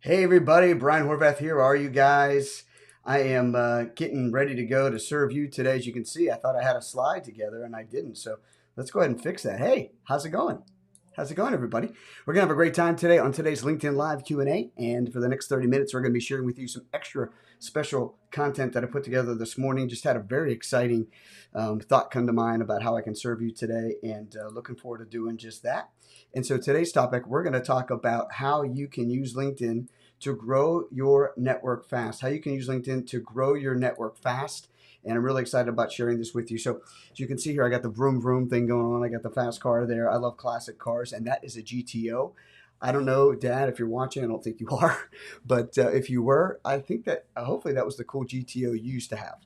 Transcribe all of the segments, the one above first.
Hey everybody, Brian Horvath here. How are you guys? I am getting ready to go to serve you today. As you can see, I thought I had a slide together and I didn't. So let's go ahead and fix that. Hey, how's it going? How's it going, everybody? We're gonna have a great time today on today's LinkedIn Live Q&A, and for the next 30 minutes, we're gonna be sharing with you some extra special content that I put together this morning. Just had a very exciting thought come to mind about how I can serve you today, and looking forward to doing just that. And so today's topic, we're going to talk about how you can use LinkedIn to grow your network fast. How you can use LinkedIn to grow your network fast. And I'm really excited about sharing this with you. So as you can see here, I got the vroom vroom thing going on. I got the fast car there. I love classic cars, and that is a GTO. I don't know, Dad, if you're watching. I don't think you are, but if you were, I think that hopefully that was the cool GTO you used to have,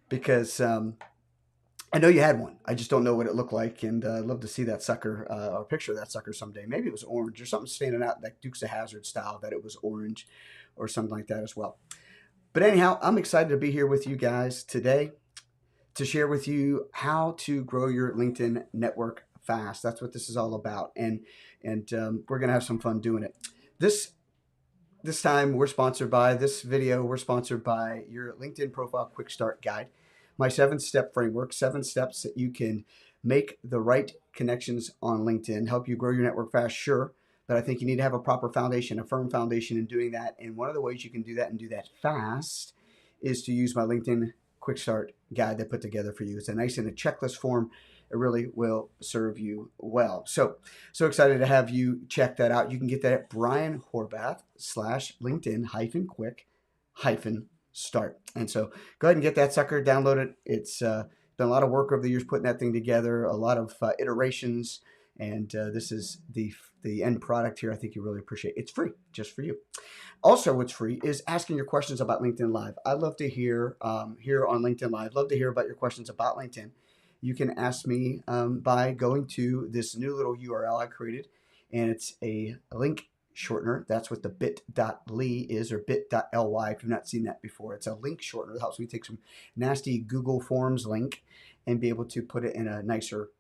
because I know you had one. I just don't know what it looked like, and I'd love to see that sucker or picture of that sucker someday. Maybe it was orange or something standing out like Dukes of Hazzard style, that it was orange or something like that as well. But anyhow, I'm excited to be here with you guys today to share with you how to grow your LinkedIn network fast. That's what this is all about, and we're gonna have some fun doing it. This this time we're sponsored by this video. We're sponsored by your LinkedIn Profile Quick Start Guide, my 7-step framework, 7 steps that you can make the right connections on LinkedIn, help you grow your network fast, sure, but I think you need to have a proper foundation, a firm foundation in doing that. And one of the ways you can do that and do that fast is to use my LinkedIn Quick Start Guide that I put together for you. It's a nice in a checklist form. It really will serve you well. So excited to have you check that out. You can get that at Brian Horvath / LinkedIn quick start. And so go ahead and get that sucker, download it. It's been a lot of work over the years putting that thing together, a lot of iterations, and this is the end product here. I think you really appreciate it. It's free, just for you. Also, what's free is asking your questions about LinkedIn Live. I love to hear here on LinkedIn Live, love to hear about your questions about LinkedIn. You can ask me by going to this new little URL I created, and it's a link shortener. That's what the bit.ly is, or bit.ly if you've not seen that before. It's a link shortener that helps me take some nasty Google Forms link and be able to put it in a nicer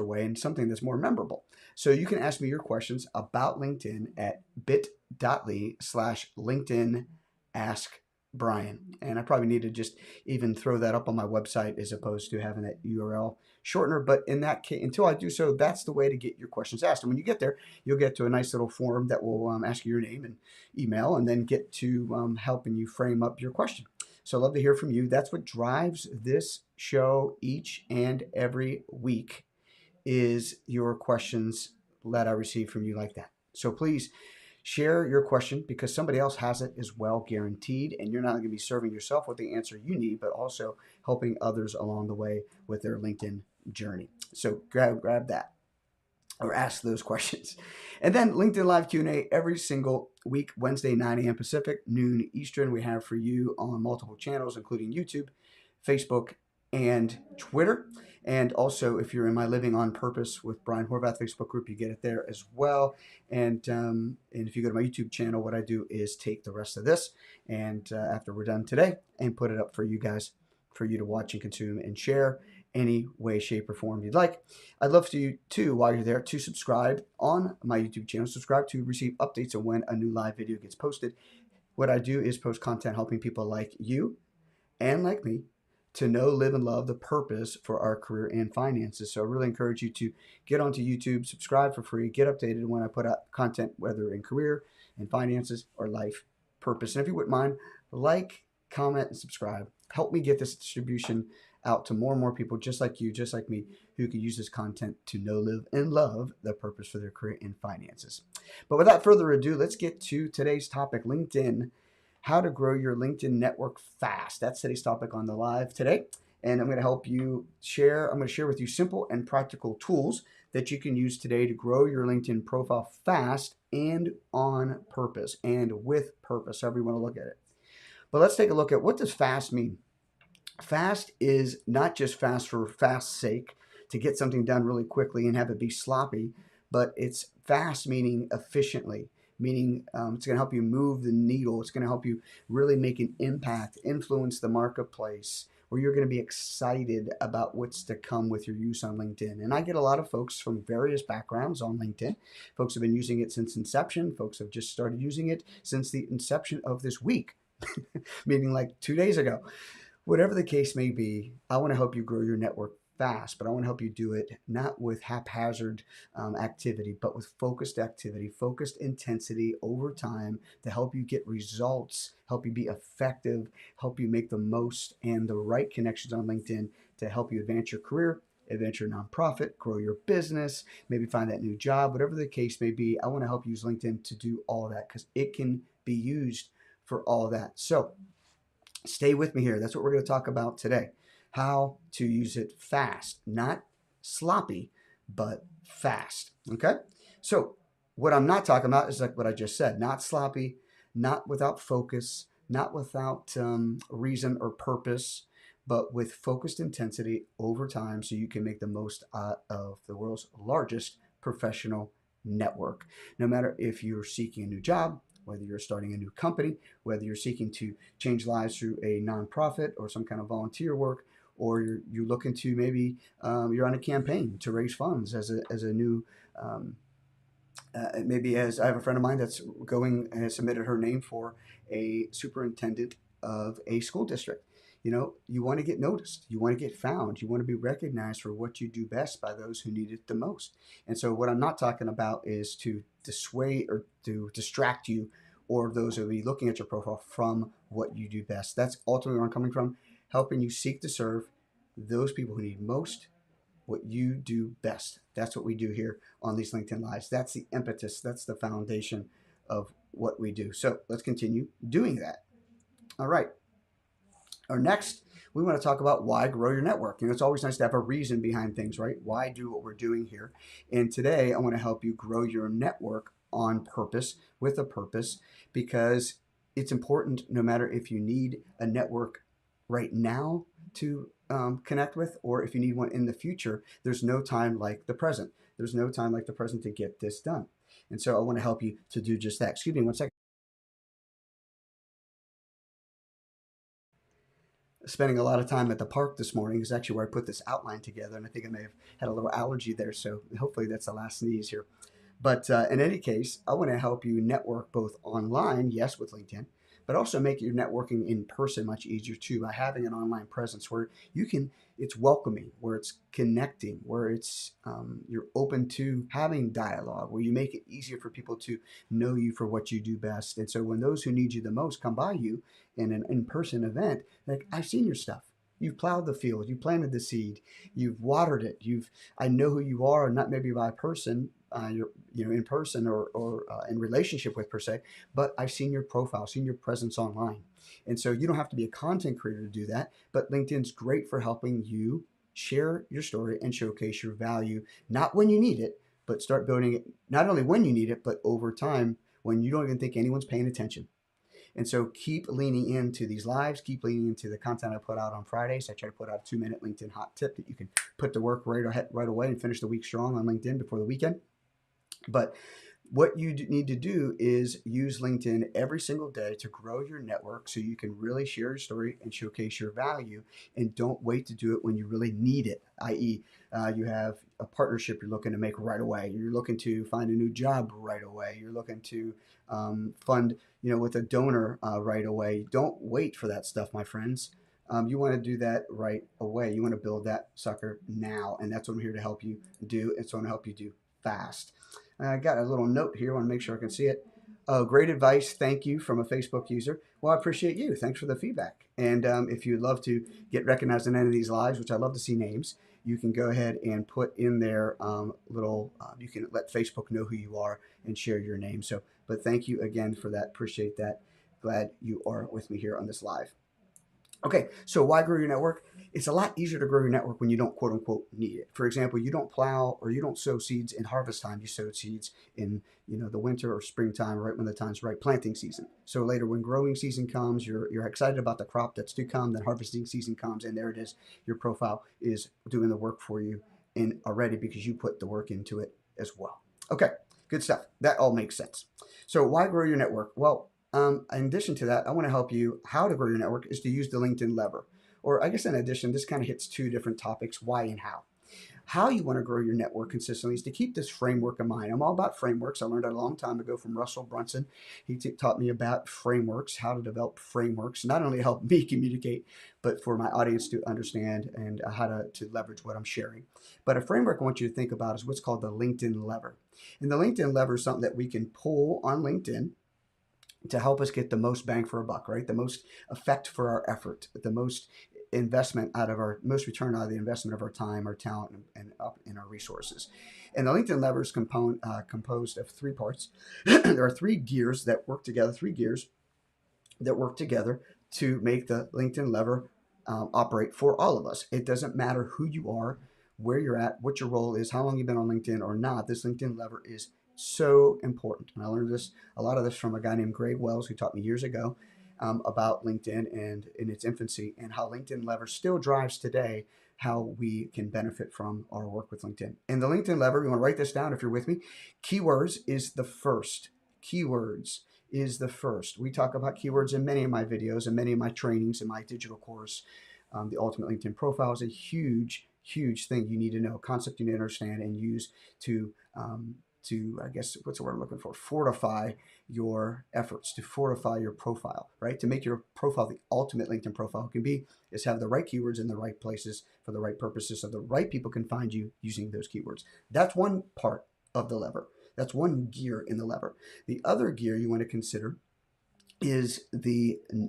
way and something that's more memorable. So you can ask me your questions about LinkedIn at bit.ly/LinkedIn Ask Brian. And I probably need to just even throw that up on my website as opposed to having that URL shortener. But in that case, until I do so, that's the way to get your questions asked. And when you get there, you'll get to a nice little form that will ask you your name and email, and then get to helping you frame up your question. So I'd love to hear from you. That's what drives this show each and every week, is your questions that I receive from you like that. So please share your question, because somebody else has it as well, guaranteed, and you're not going to be serving yourself with the answer you need, but also helping others along the way with their LinkedIn journey. So grab that, or ask those questions. And then LinkedIn Live Q&A every single week, Wednesday, 9 a.m. Pacific, noon Eastern, we have for you on multiple channels, including YouTube, Facebook, and Twitter. And also, if you're in my Living on Purpose with Brian Horvath Facebook group, you get it there as well. And if you go to my YouTube channel, what I do is take the rest of this, and after we're done today, and put it up for you guys, for you to watch and consume and share any way, shape, or form you'd like. I'd love for you to, while you're there, to subscribe on my YouTube channel. Subscribe to receive updates on when a new live video gets posted. What I do is post content helping people like you and like me to know, live, and love the purpose for our career and finances. So I really encourage you to get onto YouTube, subscribe for free, get updated when I put out content, whether in career and finances or life purpose. And if you wouldn't mind, like, comment, and subscribe. Help me get this distribution out to more and more people just like you, just like me, who can use this content to know, live, and love the purpose for their career and finances. But without further ado, let's get to today's topic, LinkedIn. How to grow your LinkedIn network fast. That's today's topic on the live today. And I'm going to help you share. I'm going to share with you simple and practical tools that you can use today to grow your LinkedIn profile fast and on purpose, and with purpose, however you want to look at it. But let's take a look at, what does fast mean? Fast is not just fast for fast's sake, to get something done really quickly and have it be sloppy, but it's fast meaning efficiently, meaning it's going to help you move the needle. It's going to help you really make an impact, influence the marketplace where you're going to be excited about what's to come with your use on LinkedIn. And I get a lot of folks from various backgrounds on LinkedIn. Folks have been using it since inception. Folks have just started using it since the inception of this week, meaning like 2 days ago. Whatever the case may be, I want to help you grow your network fast, but I want to help you do it not with haphazard activity, but with focused activity, focused intensity over time to help you get results, help you be effective, help you make the most and the right connections on LinkedIn to help you advance your career, advance your nonprofit, grow your business, maybe find that new job, whatever the case may be. I want to help you use LinkedIn to do all that because it can be used for all that. So stay with me here. That's what we're going to talk about today. How to use it fast, not sloppy, but fast. Okay. So what I'm not talking about is like what I just said, not sloppy, not without focus, not without reason or purpose, but with focused intensity over time so you can make the most out of the world's largest professional network. No matter if you're seeking a new job, whether you're starting a new company, whether you're seeking to change lives through a nonprofit or some kind of volunteer work, or you're looking to maybe you're on a campaign to raise funds as a new maybe as I have a friend of mine that's going and has submitted her name for a superintendent of a school district. You know, you want to get noticed, you want to get found, you want to be recognized for what you do best by those who need it the most. And so, what I'm not talking about is to dissuade or to distract you or those who will be looking at your profile from what you do best. That's ultimately where I'm coming from, helping you seek to serve those people who need most what you do best. That's what we do here on these LinkedIn Lives. That's the impetus, that's the foundation of what we do. So let's continue doing that. All right. Or next, we want to talk about why grow your network. You know, it's always nice to have a reason behind things, right? Why do what we're doing here? And today, I want to help you grow your network on purpose, with a purpose, because it's important no matter if you need a network right now to connect with, or if you need one in the future, there's no time like the present. There's no time like the present to get this done. And so I want to help you to do just that. Excuse me one second. Spending a lot of time at the park this morning is actually where I put this outline together, and I think I may have had a little allergy there, so hopefully that's the last sneeze here. But in any case, I want to help you network both online, yes, with LinkedIn, but also make your networking in person much easier too by having an online presence where you can, it's welcoming, where it's connecting, where it's you're open to having dialogue, where you make it easier for people to know you for what you do best. And so when those who need you the most come by you in an in-person event, like, I've seen your stuff. You've plowed the field, you planted the seed, you've watered it, I know who you are, not maybe by person, you're in person or in relationship with per se, but I've seen your profile, seen your presence online. And so you don't have to be a content creator to do that, but LinkedIn's great for helping you share your story and showcase your value, not when you need it, but start building it not only when you need it, but over time when you don't even think anyone's paying attention. And so keep leaning into these lives, keep leaning into the content I put out on Fridays. I try to put out a 2-minute LinkedIn hot tip that you can put to work right away and finish the week strong on LinkedIn before the weekend. But what you need to do is use LinkedIn every single day to grow your network so you can really share your story and showcase your value, and don't wait to do it when you really need it, i.e. You have a partnership you're looking to make right away, you're looking to find a new job right away, you're looking to fund with a donor right away. Don't wait for that stuff, my friends. You want to do that right away. You want to build that sucker now, and that's what I'm here to help you do. It's going to help you do fast. I got a little note here. I want to make sure I can see it. Great advice. Thank you, from a Facebook user. Well, I appreciate you. Thanks for the feedback. And if you'd love to get recognized in any of these lives, which I love to see names, you can go ahead and put in their you can let Facebook know who you are and share your name. So, but thank you again for that. Appreciate that. Glad you are with me here on this live. Okay, so why grow your network? It's a lot easier to grow your network when you don't quote unquote need it. For example, you don't plow or you don't sow seeds in harvest time. You sow seeds in the winter or springtime, right when the time's right, planting season. So later, when growing season comes, you're excited about the crop that's to come. Then harvesting season comes, and there it is. Your profile is doing the work for you and already because you put the work into it as well. Okay, good stuff. That all makes sense. So why grow your network? Well, in addition to that, I want to help you how to grow your network is to use the LinkedIn lever, or I guess in addition, this kind of hits two different topics, why and how. How you want to grow your network consistently is to keep this framework in mind. I'm all about frameworks. I learned it a long time ago from Russell Brunson. He taught me about frameworks, how to develop frameworks, not only help me communicate, but for my audience to understand and how to leverage what I'm sharing. But a framework I want you to think about is what's called the LinkedIn lever. And the LinkedIn lever is something that we can pull on LinkedIn to help us get the most bang for our buck, right? The most effect for our effort, the most investment out of our most return out of the investment of our time, our talent, and our resources. And the LinkedIn lever is composed of three parts. There are three gears that work together, to make the LinkedIn lever operate for all of us. It doesn't matter who you are, where you're at, what your role is, how long you've been on LinkedIn or not. This LinkedIn lever is so important. And I learned a lot of this from a guy named Greg Wells, who taught me years ago about LinkedIn and in its infancy, and how LinkedIn lever still drives today how we can benefit from our work with LinkedIn. And the LinkedIn lever, you want to write this down if you're with me. Keywords is the first. Keywords is the first. We talk about keywords in many of my videos and many of my trainings in my digital course. The Ultimate LinkedIn Profile is a huge, huge thing you need to know, concept you need to understand and use to I guess, what's the word I'm looking for? Fortify your efforts, to fortify your profile, right? To make your profile the ultimate LinkedIn profile can be, is have the right keywords in the right places for the right purposes so the right people can find you using those keywords. That's one part of the lever. That's one gear in the lever. The other gear you want to consider is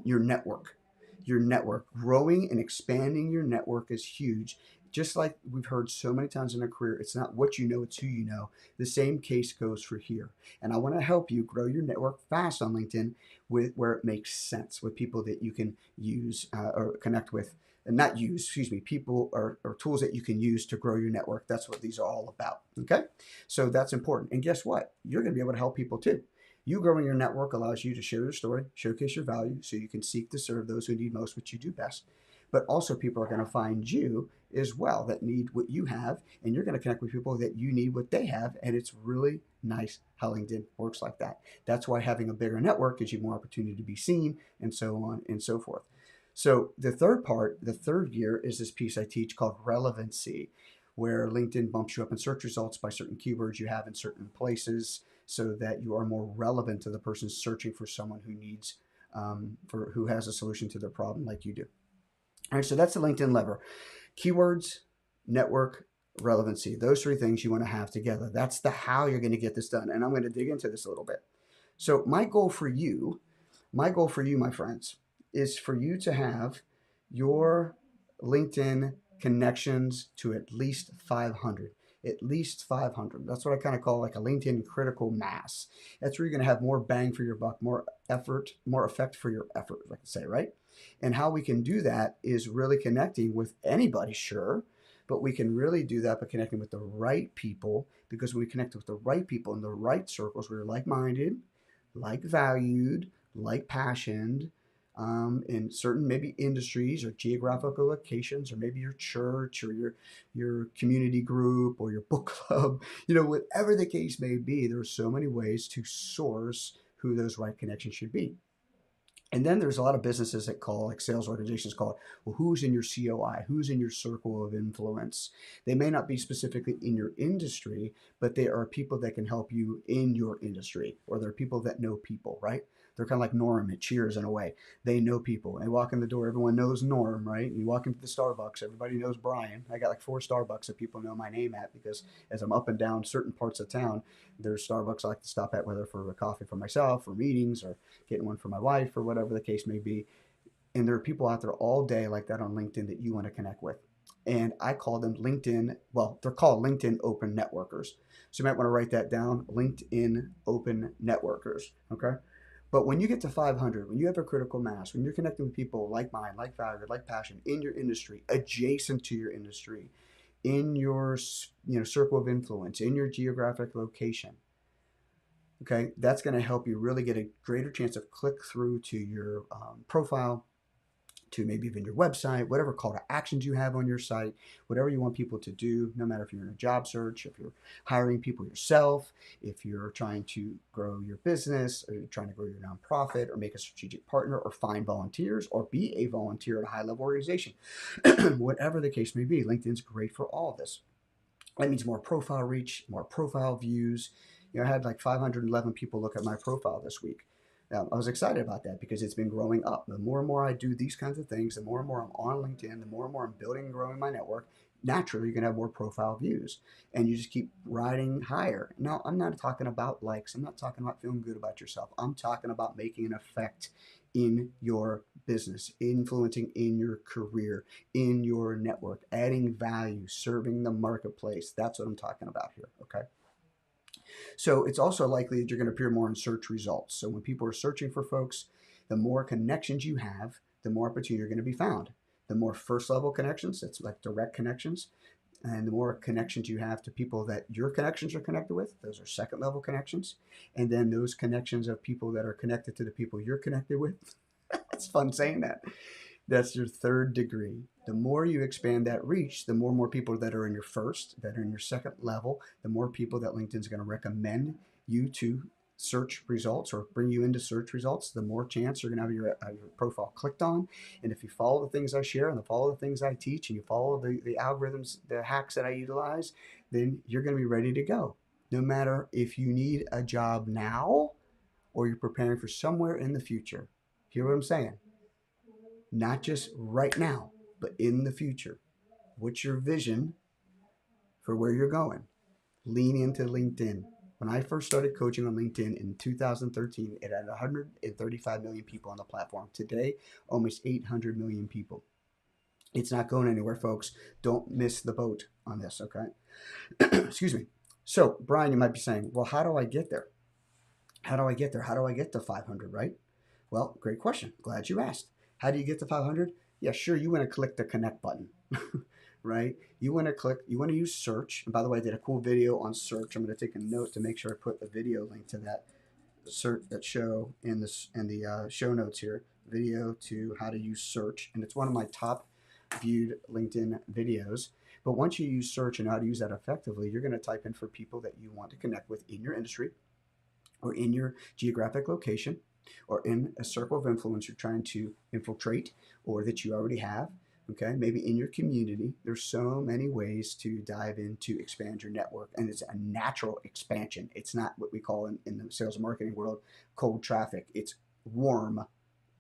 your network. Your network. Growing and expanding your network is huge. Just like we've heard so many times in our career, it's not what you know, it's who you know. The same case goes for here. And I want to help you grow your network fast on LinkedIn with where it makes sense, with people that you can use or connect with. And not use, excuse me, people or tools that you can use to grow your network. That's what these are all about. Okay? So that's important. And guess what? You're going to be able to help people too. You growing your network allows you to share your story, showcase your value, so you can seek to serve those who need most, which you do best. But also people are going to find you as well that need what you have, and you're going to connect with people that you need what they have, and it's really nice how LinkedIn works like that. That's why having a bigger network gives you more opportunity to be seen, and so on and so forth. So the third part, the third gear, is this piece I teach called relevancy, where LinkedIn bumps you up in search results by certain keywords you have in certain places so that you are more relevant to the person searching for someone who needs, who has a solution to their problem like you do. All right, so that's the LinkedIn lever. Keywords, network, relevancy. Those three things you want to have together. That's the how you're going to get this done. And I'm going to dig into this a little bit. So my goal for you, my friends, is for you to have your LinkedIn connections to at least 500. At least 500. That's what I kind of call like a LinkedIn critical mass. That's where you're going to have more bang for your buck, more effort, more effect for your effort, like I say, right? And how we can do that is really connecting with anybody, sure, but we can really do that by connecting with the right people, because when we connect with the right people in the right circles, we're like-minded, like valued, like passioned, in certain maybe industries or geographical locations, or maybe your church or your community group or your book club, whatever the case may be. There are so many ways to source who those right connections should be. And then there's a lot of businesses that call, like sales organizations call it, well, who's in your COI? Who's in your circle of influence? They may not be specifically in your industry, but they are people that can help you in your industry, or they're people that know people, right? They're kind of like Norm at Cheers in a way. They know people. They walk in the door, everyone knows Norm, right? You walk into the Starbucks, everybody knows Brian. I got like 4 Starbucks that people know my name at, because as I'm up and down certain parts of town, there's Starbucks I like to stop at, whether for a coffee for myself or meetings or getting one for my wife or whatever the case may be. And there are people out there all day like that on LinkedIn that you want to connect with. And I call them they're called LinkedIn Open Networkers. So you might want to write that down, LinkedIn Open Networkers, okay? But when you get to 500, when you have a critical mass, when you're connecting with people like mind, like value, like passion in your industry, adjacent to your industry, in your circle of influence, in your geographic location, okay, that's going to help you really get a greater chance of click through to your profile, to maybe even your website, whatever call to actions you have on your site, whatever you want people to do, no matter if you're in a job search, if you're hiring people yourself, if you're trying to grow your business, or you're trying to grow your nonprofit, or make a strategic partner, or find volunteers, or be a volunteer at a high level organization. Whatever the case may be, LinkedIn's great for all of this. That means more profile reach, more profile views. I had like 511 people look at my profile this week. Now, I was excited about that because it's been growing up. The more and more I do these kinds of things, the more and more I'm on LinkedIn, the more and more I'm building and growing my network, naturally you're going to have more profile views. And you just keep riding higher. Now, I'm not talking about likes. I'm not talking about feeling good about yourself. I'm talking about making an effect in your business, influencing in your career, in your network, adding value, serving the marketplace. That's what I'm talking about here, okay? So it's also likely that you're going to appear more in search results. So when people are searching for folks, the more connections you have, the more opportunity you're going to be found. The more first level connections, that's like direct connections, and the more connections you have to people that your connections are connected with, those are second level connections. And then those connections of people that are connected to the people you're connected with. It's fun saying that. That's your third degree. The more you expand that reach, the more and more people that are in your first, that are in your second level, the more people that LinkedIn's going to recommend you to search results or bring you into search results, the more chance you're going to have your profile clicked on. And if you follow the things I share and follow the things I teach and you follow the algorithms, the hacks that I utilize, then you're going to be ready to go. No matter if you need a job now or you're preparing for somewhere in the future. Hear what I'm saying? Not just right now, but in the future. What's your vision for where you're going? Lean into LinkedIn. When I first started coaching on LinkedIn in 2013, it had 135 million people on the platform. Today, almost 800 million people. It's not going anywhere, folks. Don't miss the boat on this, okay? Excuse me. So, Brian, you might be saying, well, how do I get there? How do I get there? How do I get to 500, right? Well, great question. Glad you asked. How do you get to 500? Yeah, sure. You want to click the connect button, right? You want to use search. And by the way, I did a cool video on search. I'm going to take a note to make sure I put the video link to that search, that show in the show notes here. Video to how to use search. And it's one of my top viewed LinkedIn videos. But once you use search and how to use that effectively, you're going to type in for people that you want to connect with in your industry or in your geographic location, or in a circle of influence you're trying to infiltrate or that you already have, okay? Maybe in your community. There's so many ways to dive in to expand your network, and it's a natural expansion. It's not what we call in the sales and marketing world cold traffic. It's warm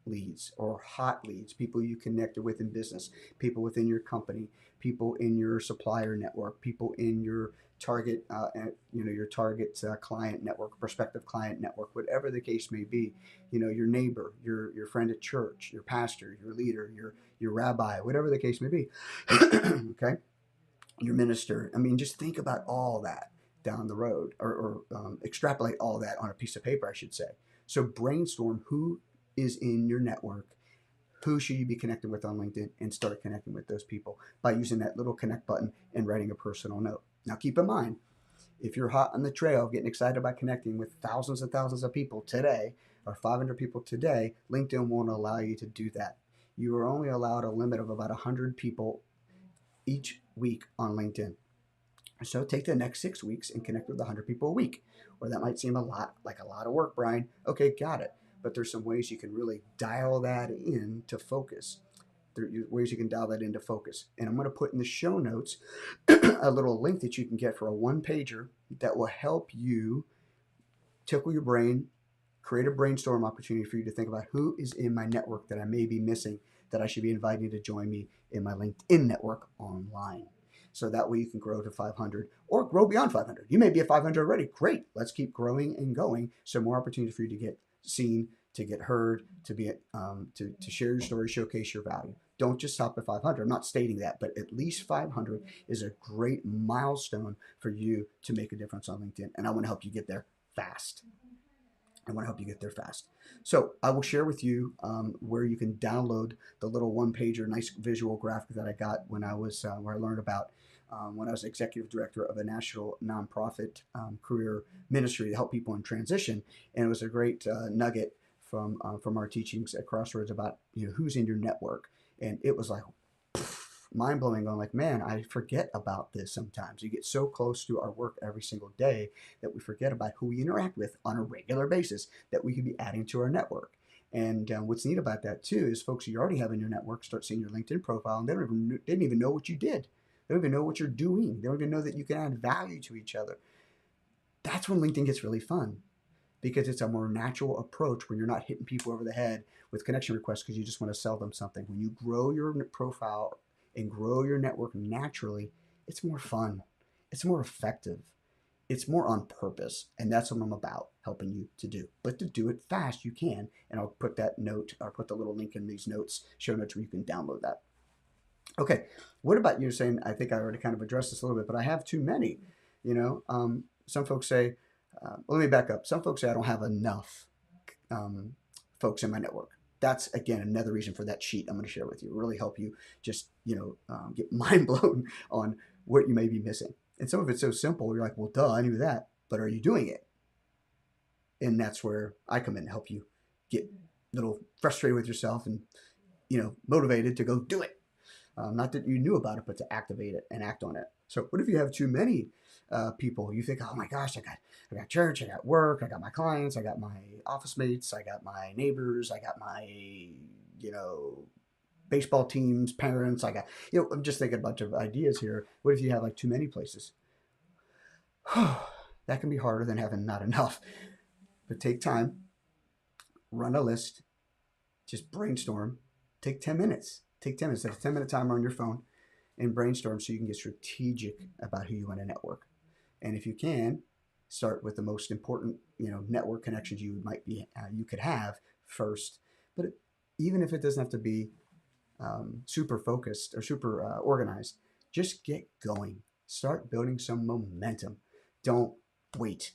leads or hot leads, people you connected with in business, people within your company, people in your supplier network, people in your target, your target client network, prospective client network, whatever the case may be. Your neighbor, your friend at church, your pastor, your leader, your rabbi, whatever the case may be. Okay, your minister. I mean, just think about all that down the road, or extrapolate all that on a piece of paper, I should say. So brainstorm who is in your network, who should you be connected with on LinkedIn, and start connecting with those people by using that little connect button and writing a personal note. Now, keep in mind, if you're hot on the trail, getting excited about connecting with thousands and thousands of people today, or 500 people today, LinkedIn won't allow you to do that. You are only allowed a limit of about 100 people each week on LinkedIn. So take the next 6 weeks and connect with 100 people a week. Or that might seem like a lot of work, Brian. Okay, got it. But there's some ways you can really dial that in to focus. There are ways you can dial that into focus. And I'm going to put in the show notes a little link that you can get for a one-pager that will help you tickle your brain, create a brainstorm opportunity for you to think about who is in my network that I may be missing, that I should be inviting to join me in my LinkedIn network online. So that way you can grow to 500 or grow beyond 500. You may be at 500 already. Great. Let's keep growing and going. So more opportunity for you to get seen, to get heard, to be to share your story, showcase your value. Don't just stop at 500. I'm not stating that, but at least 500 is a great milestone for you to make a difference on LinkedIn. And I want to help you get there fast. So I will share with you where you can download the little one-pager, nice visual graphic that I got when I was where I learned about when I was executive director of a national nonprofit career ministry to help people in transition. And it was a great nugget from our teachings at Crossroads about who's in your network. And it was like mind blowing, going like, man, I forget about this sometimes. You get so close to our work every single day that we forget about who we interact with on a regular basis that we could be adding to our network. And what's neat about that too is folks you already have in your network start seeing your LinkedIn profile and they didn't even know what you did. They don't even know what you're doing. They don't even know that you can add value to each other. That's when LinkedIn gets really fun because it's a more natural approach when you're not hitting people over the head with connection requests because you just want to sell them something. When you grow your profile and grow your network naturally, it's more fun. It's more effective. It's more on purpose. And that's what I'm about, helping you to do. But to do it fast, you can. And I'll put that note, or put the little link in these notes, show notes where you can download that. Okay, what about you saying, I think I already kind of addressed this a little bit, but I have too many. Some folks say, let me back up. Some folks say I don't have enough um, folks in my network. That's again another reason for that sheet I'm going to share with you. It'll really help you just get mind blown on what you may be missing. And some of it's so simple. You're like, well, duh, I knew that, but are you doing it? And that's where I come in and help you get a little frustrated with yourself and motivated to go do it. Not that you knew about it, but to activate it and act on it. So what if you have too many people? You think, oh my gosh, I got church, I got work, I got my clients, I got my office mates, I got my neighbors, I got my baseball teams, parents. I got I'm just thinking a bunch of ideas here. What if you have like too many places? That can be harder than having not enough. But take time, run a list, just brainstorm. Take 10 minutes. Take 10 minutes. Set a 10-minute timer on your phone and brainstorm so you can get strategic about who you want to network. And if you can, start with the most important, network connections you could have first. But even if it doesn't have to be super focused or super organized, just get going. Start building some momentum. Don't wait.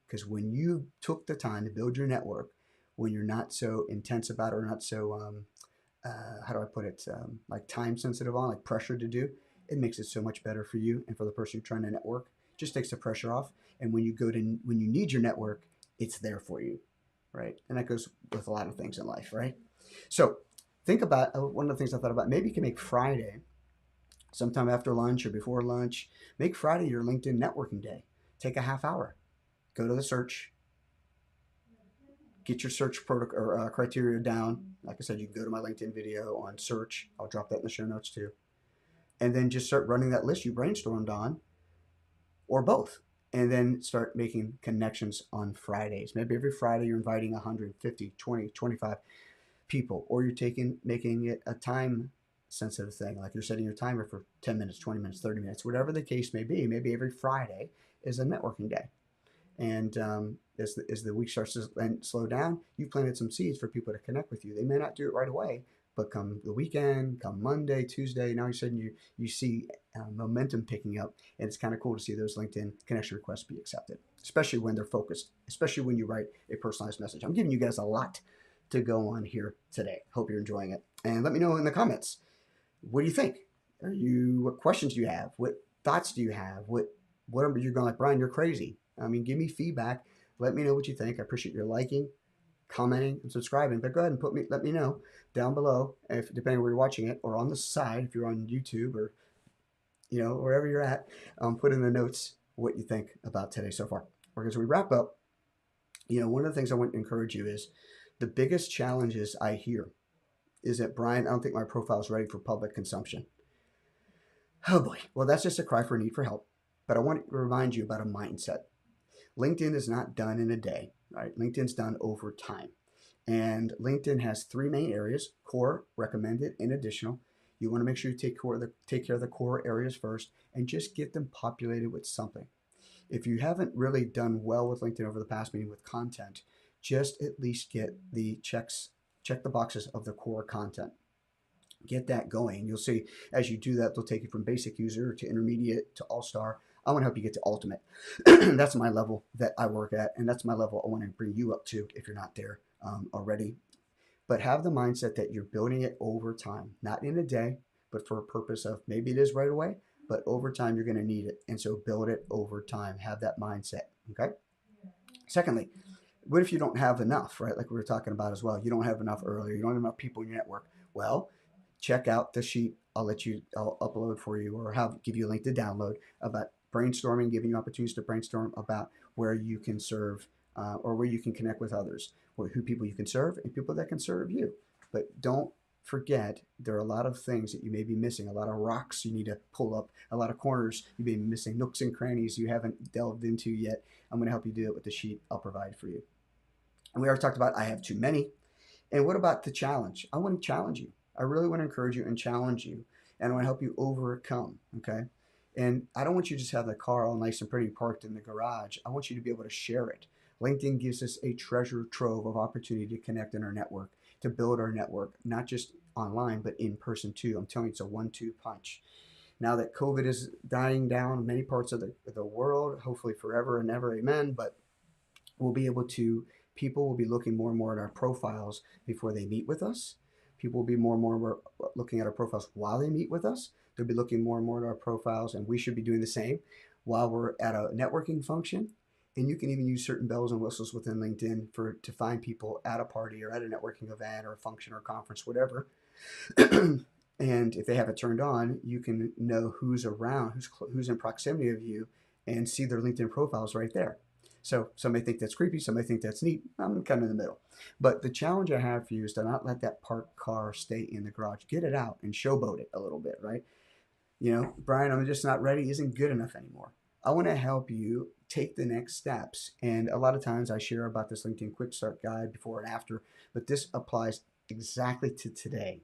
Because when you took the time to build your network, when you're not so intense about it or not so how do I put it, like time sensitive on, like pressure to do, it makes it so much better for you and for the person you're trying to network. Just takes the pressure off. And when you need your network, it's there for you, right? And that goes with a lot of things in life, right? So think about one of the things I thought about. Maybe you can make Friday, sometime after lunch or before lunch, make Friday your LinkedIn networking day. Take a half hour, go to the search, get your search protocol or criteria down. Like I said, you can go to my LinkedIn video on search. I'll drop that in the show notes too. And then just start running that list you brainstormed on, or both. And then start making connections on Fridays. Maybe every Friday you're inviting 150, 20, 25 people, or you're making it a time sensitive thing. Like you're setting your timer for 10 minutes, 20 minutes, 30 minutes, whatever the case may be. Maybe every Friday is a networking day. And as the week starts to slow down, you planted some seeds for people to connect with you. They may not do it right away, but come the weekend, come Monday, Tuesday, now all of a sudden you see momentum picking up, and it's kind of cool to see those LinkedIn connection requests be accepted, especially when they're focused, especially when you write a personalized message. I'm giving you guys a lot to go on here today. Hope you're enjoying it. And let me know in the comments, what do you think? What questions do you have? What thoughts do you have? What are you going like, Brian, you're crazy? I mean, give me feedback. Let me know what you think. I appreciate your liking, commenting, and subscribing. But go ahead and let me know down below, if depending where you're watching it, or on the side if you're on YouTube, or wherever you're at. Put in the notes what you think about today so far. Or as we wrap up, one of the things I want to encourage you is the biggest challenges I hear is that, Brian, I don't think my profile is ready for public consumption. Oh boy. Well, that's just a cry for need for help. But I want to remind you about a mindset. LinkedIn is not done in a day, right? LinkedIn's done over time. And LinkedIn has three main areas: core, recommended, and additional. You want to make sure you take care of the core areas first and just get them populated with something. If you haven't really done well with LinkedIn over the past, meaning with content, just at least check the boxes of the core content. Get that going. You'll see as you do that, they'll take you from basic user to intermediate to all-star. I want to help you get to ultimate. That's my level that I work at, and that's my level I want to bring you up to if you're not there already. But have the mindset that you're building it over time, not in a day, but for a purpose of maybe it is right away, but over time you're going to need it. And so build it over time. Have that mindset, okay? Secondly, what if you don't have enough, right? Like we were talking about as well. You don't have enough earlier. You don't have enough people in your network. Well, check out the sheet I'll upload for you, or give you a link to download about brainstorming, giving you opportunities to brainstorm about where you can serve, or where you can connect with others, or who people you can serve and people that can serve you. But don't forget, there are a lot of things that you may be missing, a lot of rocks you need to pull up, a lot of corners you may be missing, nooks and crannies you haven't delved into yet. I'm going to help you do it with the sheet I'll provide for you. And we already talked about I have too many. And what about the challenge? I want to challenge you. I really want to encourage you and challenge you. And I want to help you overcome. Okay. And I don't want you to just have the car all nice and pretty parked in the garage. I want you to be able to share it. LinkedIn gives us a treasure trove of opportunity to connect in our network, to build our network, not just online, but in person too. I'm telling you, it's a 1-2 punch. Now that COVID is dying down in many parts of the world, hopefully forever and ever, amen. But we'll be able to, people will be looking more and more at our profiles before they meet with us. People will be more and more looking at our profiles while they meet with us. They'll be looking more and more at our profiles, and we should be doing the same while we're at a networking function. And you can even use certain bells and whistles within LinkedIn to find people at a party or at a networking event or a function or conference, whatever. And if they have it turned on, you can know who's around, who's in proximity of you, and see their LinkedIn profiles right there. So some may think that's creepy, some may think that's neat. I'm kind of in the middle. But the challenge I have for you is to not let that parked car stay in the garage. Get it out and showboat it a little bit, right? Brian, I'm just not ready isn't good enough anymore. I want to help you take the next steps. And a lot of times I share about this LinkedIn Quick Start Guide before and after, but this applies exactly to today.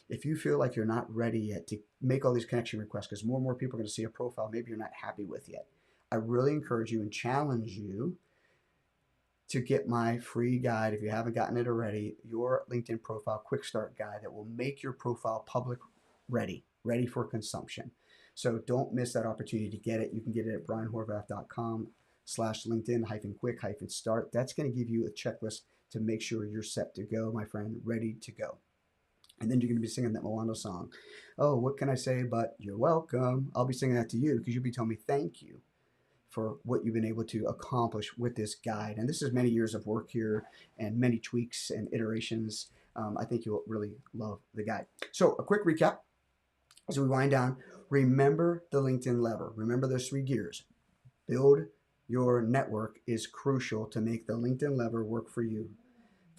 If you feel like you're not ready yet to make all these connection requests, because more and more people are going to see a profile maybe you're not happy with yet, I really encourage you and challenge you to get my free guide, if you haven't gotten it already, your LinkedIn profile quick start guide that will make your profile public ready for consumption. So don't miss that opportunity to get it. You can get it at brianhorvath.com/LinkedIn-quick-start. That's going to give you a checklist to make sure you're set to go, my friend, ready to go. And then you're going to be singing that Milano song. Oh, what can I say but you're welcome? I'll be singing that to you because you'll be telling me thank you for what you've been able to accomplish with this guide. And this is many years of work here and many tweaks and iterations. I think you'll really love the guide. So a quick recap as we wind down. Remember the LinkedIn lever. Remember those 3 gears. Build your network is crucial to make the LinkedIn lever work for you.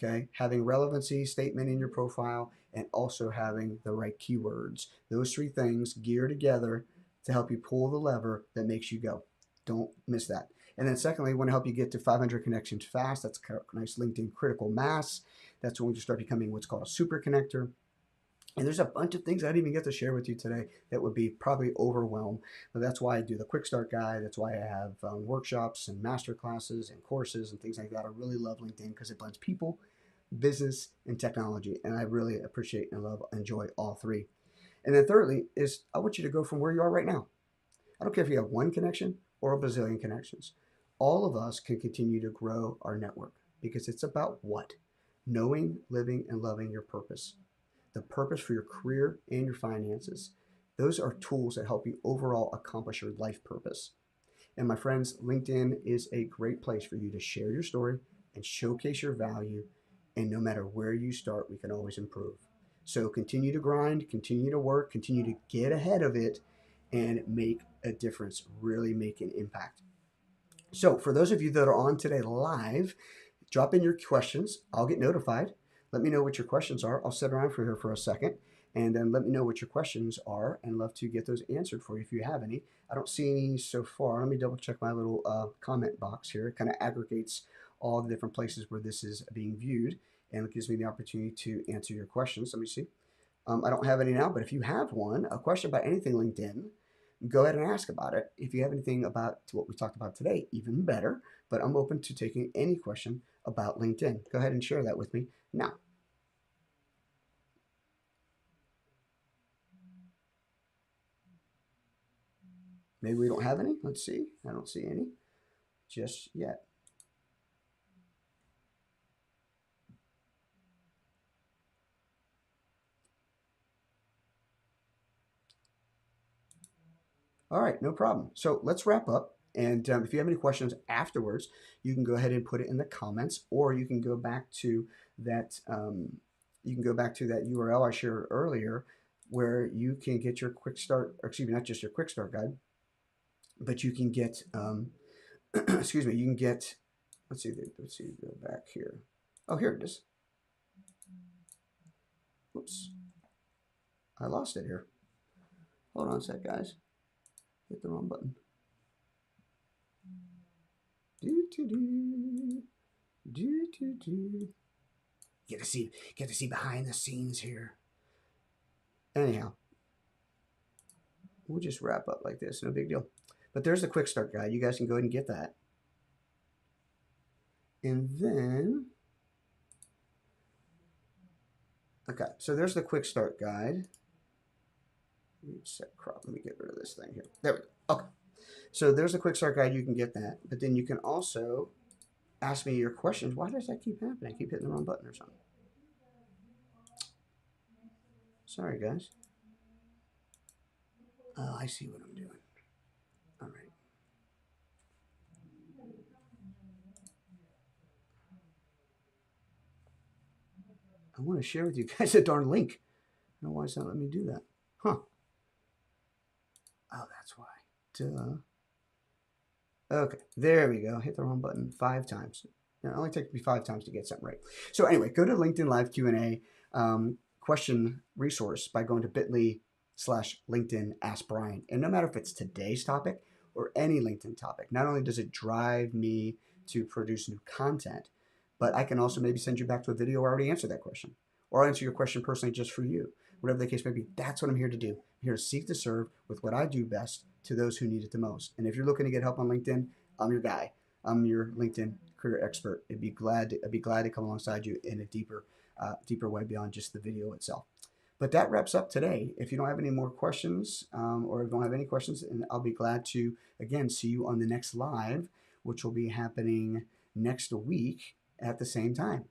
Okay, having relevancy statement in your profile and also having the right keywords. Those 3 things gear together to help you pull the lever that makes you go. Don't miss that. And then secondly, I want to help you get to 500 connections fast. That's a nice LinkedIn critical mass. That's when you start becoming what's called a super connector. And there's a bunch of things I didn't even get to share with you today that would be probably overwhelmed. But that's why I do the quick start guide. That's why I have workshops and master classes and courses and things like that. I really love LinkedIn because it blends people, business, and technology. And I really appreciate and enjoy all 3. And then thirdly is I want you to go from where you are right now. I don't care if you have 1 connection or a bazillion connections. All of us can continue to grow our network because it's about what? Knowing, living, and loving your purpose. The purpose for your career and your finances. Those are tools that help you overall accomplish your life purpose. And my friends, LinkedIn is a great place for you to share your story and showcase your value. And no matter where you start, we can always improve. So continue to grind, continue to work, continue to get ahead of it, and make a difference, really make an impact. So for those of you that are on today live, drop in your questions. I'll get notified. Let me know what your questions are. I'll sit around for here for a second, and then let me know what your questions are, and love to get those answered for you if you have any. I don't see any so far. Let me double check my little comment box here. It kind of aggregates all the different places where this is being viewed, and it gives me the opportunity to answer your questions. Let me see. I don't have any now, but if you have a question about anything LinkedIn, go ahead and ask about it. If you have anything about what we talked about today, even better. But I'm open to taking any question about LinkedIn. Go ahead and share that with me now. Maybe we don't have any. Let's see. I don't see any just yet. All right, no problem. So let's wrap up. And if you have any questions afterwards, you can go ahead and put it in the comments, or you can go back to that. You can go back to that URL I shared earlier, where you can get your quick start, or excuse me, not just your quick start guide, but you can get, excuse me, you can get, let's see, go back here. Oh, here it is. Oops. I lost it here. Hold on a sec, guys. Hit the wrong button. Get to see behind the scenes here. Anyhow, we'll just wrap up like this. No big deal. But there's the quick start guide. You guys can go ahead and get that. And then, okay, so there's the quick start guide. Set crop. Let me get rid of this thing here. There we go. Okay. So there's the quick start guide. You can get that. But then you can also ask me your questions. Why does that keep happening? I keep hitting the wrong button or something. Sorry, guys. Oh, I see what I'm doing. All right. I want to share with you guys a darn link. I don't know why it's not letting me do that. Huh. Oh, that's why. Duh. Okay, there we go. Hit the wrong button 5 times. It only takes me 5 times to get something right. So anyway, go to LinkedIn Live Q&A question resource by going to bit.ly/LinkedIn Ask Brian. And no matter if it's today's topic or any LinkedIn topic, not only does it drive me to produce new content, but I can also maybe send you back to a video where I already answered that question, or I'll answer your question personally just for you. Whatever the case may be, that's what I'm here to do. I'm here to seek to serve with what I do best to those who need it the most. And if you're looking to get help on LinkedIn, I'm your guy. I'm your LinkedIn career expert. I'd be glad to come alongside you in a deeper way beyond just the video itself. But that wraps up today. If you don't have any more questions, or don't have any questions, and I'll be glad to again see you on the next live, which will be happening next week at the same time.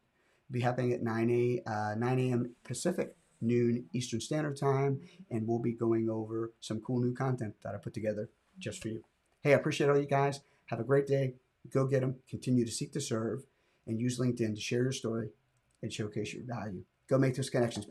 It'll be happening at 9 a.m. Pacific, noon Eastern Standard Time, and we'll be going over some cool new content that I put together just for you. Hey, I appreciate all you guys. Have a great day. Go get them. Continue to seek to serve, and use LinkedIn to share your story and showcase your value. Go make those connections.